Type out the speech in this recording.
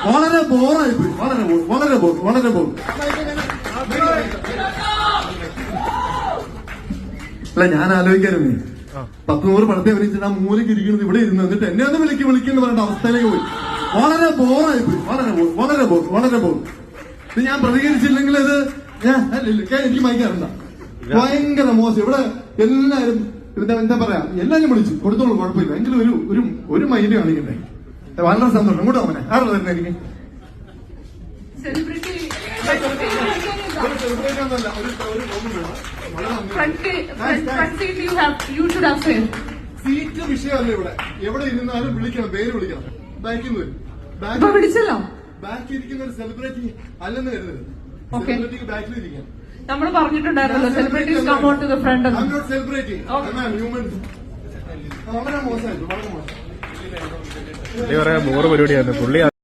വളരെ ബോറായി പോയി. വളരെ ബോർ. അല്ല, ഞാൻ ആലോചിക്കാനേ 10-100 പടത്തെ അഭിനയിച്ചിട്ട് ആ മൂലയ്ക്ക് ഇരിക്കുന്നത് ഇവിടെ ഇരുന്ന് എന്നിട്ട് എന്നെ ഒന്ന് വിളിക്കുന്ന പറയേണ്ട അവസ്ഥയിലേക്ക് പോയി. വളരെ ബോറായി പോയി. വളരെ ബോർ. ഇത് ഞാൻ പ്രതികരിച്ചില്ലെങ്കിൽ ഇത് എനിക്ക് മയക്കാറുണ്ട. ഭയങ്കര മോശം. ഇവിടെ എല്ലാരും എന്താ പറയാ, എല്ലാരും വിളിച്ചു കൊടുത്തോളൂ, കുഴപ്പമില്ല. എങ്കിലും ഒരു മൈൻഡ് കാണിക്കണ്ടേ. വളരെ സന്തോഷം. അങ്ങോട്ട് അവനെ ആരുടെ തന്നെ എനിക്ക് സീറ്റ് വിഷയമല്ല. എവിടെ ഇരുന്നാലും വിളിക്കണം, പേര് വിളിക്കണം. ബാക്കിൽ നിന്ന് വരും. വിളിച്ചല്ലോ. ബാക്കിൽ ഇരിക്കുന്ന ഒരു സെലിബ്രിറ്റി അല്ലെന്ന് കരുതരുത്. സെലിബ്രിറ്റിക്ക് ബാക്കിൽ ഇരിക്കാം. നമ്മൾ പറഞ്ഞിട്ടുണ്ടായിരുന്നല്ലോ, celebrities come on to the front. I am not celebrity, I am human. വളരെ മോശമായിട്ട്, വളരെ മോശം. ബോറ് പരിപാടിയായിരുന്നു പുള്ളി.